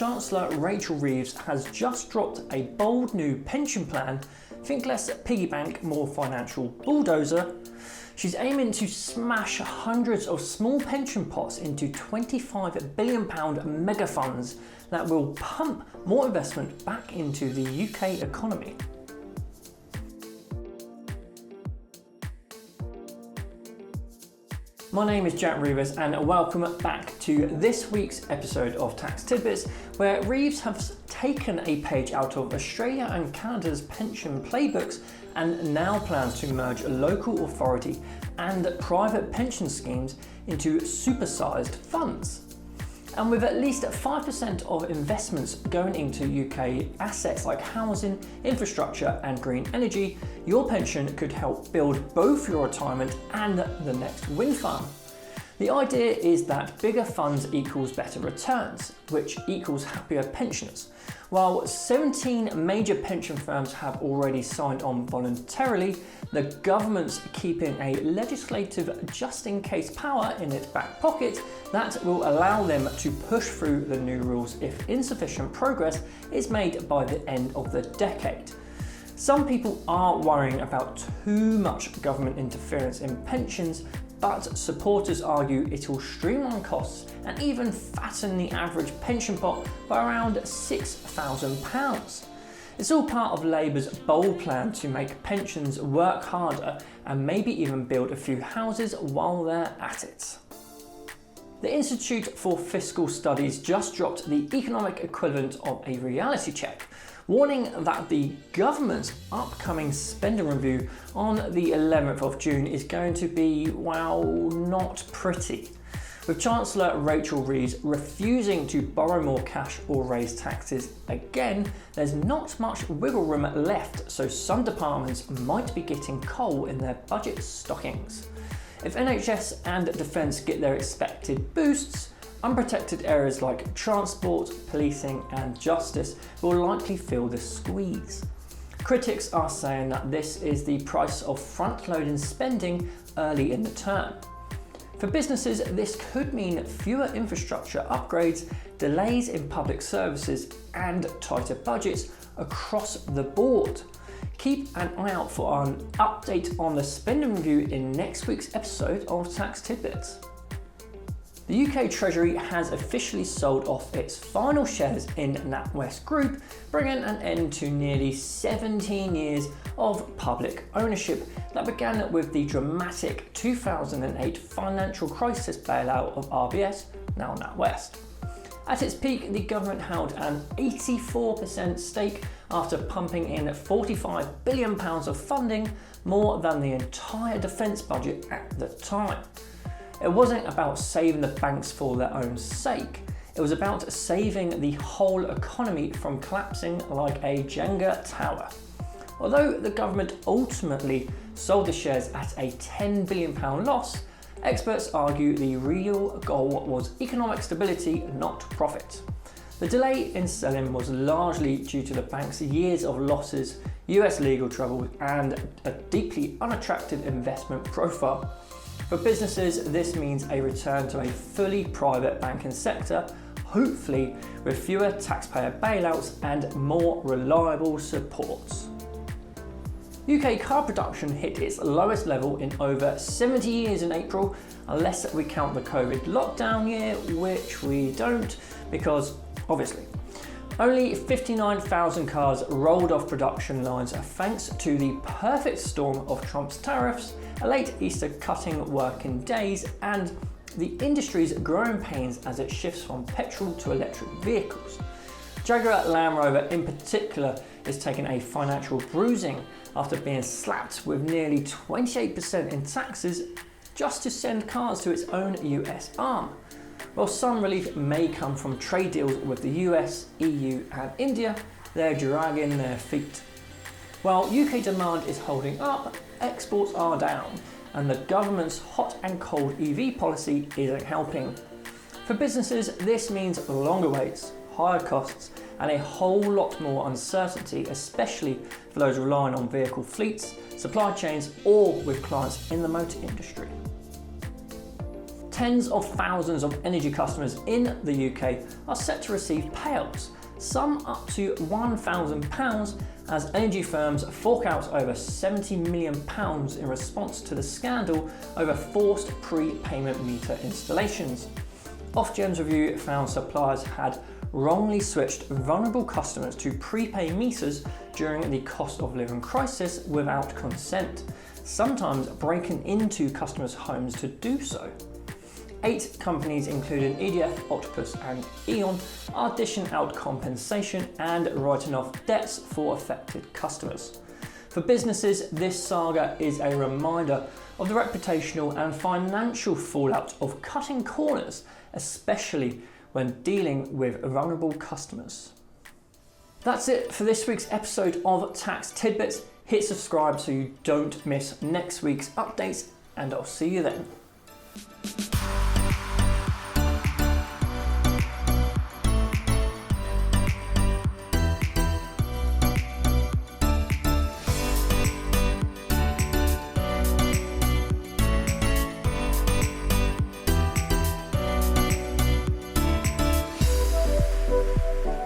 Chancellor Rachel Reeves has just dropped a bold new pension plan. Think less piggy bank, more financial bulldozer. She's aiming to smash hundreds of small pension pots into £25 billion megafunds that will pump more investment back into the UK economy. My name is Jack Reeves and welcome back to this week's episode of Tax Tidbits, where Reeves has taken a page out of Australia and Canada's pension playbooks and now plans to merge local authority and private pension schemes into supersized funds. And with at least 5% of investments going into UK assets like housing, infrastructure and green energy, your pension could help build both your retirement and the next wind farm. The idea is that bigger funds equals better returns, which equals happier pensioners. While 17 major pension firms have already signed on voluntarily, the government's keeping a legislative just-in-case power in its back pocket that will allow them to push through the new rules if insufficient progress is made by the end of the decade. Some people are worrying about too much government interference in pensions, but supporters argue it will streamline costs and even fatten the average pension pot by around £6,000. It's all part of Labour's bold plan to make pensions work harder and maybe even build a few houses while they're at it. The Institute for Fiscal Studies just dropped the economic equivalent of a reality check, warning that the government's upcoming spending review on the 11th of June is going to be, well, not pretty. With Chancellor Rachel Reeves refusing to borrow more cash or raise taxes again, there's not much wiggle room left, so some departments might be getting coal in their budget stockings. If NHS and Defence get their expected boosts, unprotected areas like transport, policing and justice will likely feel the squeeze. Critics are saying that this is the price of front-loading spending early in the term. For businesses, this could mean fewer infrastructure upgrades, delays in public services and tighter budgets across the board. Keep an eye out for an update on the spending review in next week's episode of Tax Tidbits. The UK Treasury has officially sold off its final shares in NatWest Group, bringing an end to nearly 17 years of public ownership that began with the dramatic 2008 financial crisis bailout of RBS, now NatWest. At its peak, the government held an 84% stake after pumping in £45 billion of funding, more than the entire defence budget at the time. It wasn't about saving the banks for their own sake. It was about saving the whole economy from collapsing like a Jenga tower. Although the government ultimately sold the shares at a £10 billion loss, experts argue the real goal was economic stability, not profit. The delay in selling was largely due to the bank's years of losses, US legal trouble, and a deeply unattractive investment profile. For businesses, this means a return to a fully private banking sector, hopefully with fewer taxpayer bailouts and more reliable supports. UK car production hit its lowest level in over 70 years in April, unless we count the COVID lockdown year, which we don't, because obviously. Only 59,000 cars rolled off production lines thanks to the perfect storm of Trump's tariffs, a late Easter cutting working days, and the industry's growing pains as it shifts from petrol to electric vehicles. Jaguar Land Rover in particular is taking a financial bruising after being slapped with nearly 28% in taxes just to send cars to its own US arm. While some relief may come from trade deals with the US, EU and India, they're dragging their feet. While UK demand is holding up, exports are down, and the government's hot and cold EV policy isn't helping. For businesses, this means longer waits, higher costs, and a whole lot more uncertainty, especially for those relying on vehicle fleets, supply chains, or with clients in the motor industry. Tens of thousands of energy customers in the UK are set to receive payouts, some up to £1,000, as energy firms fork out over £70 million in response to the scandal over forced prepayment meter installations. Ofgem's review found suppliers had wrongly switched vulnerable customers to prepay meters during the cost of living crisis without consent, sometimes breaking into customers' homes to do so. 8 companies, including EDF, Octopus and E.ON, are dishing out compensation and writing off debts for affected customers. For businesses, this saga is a reminder of the reputational and financial fallout of cutting corners, especially when dealing with vulnerable customers. That's it for this week's episode of Tax Tidbits. Hit subscribe so you don't miss next week's updates, and I'll see you then.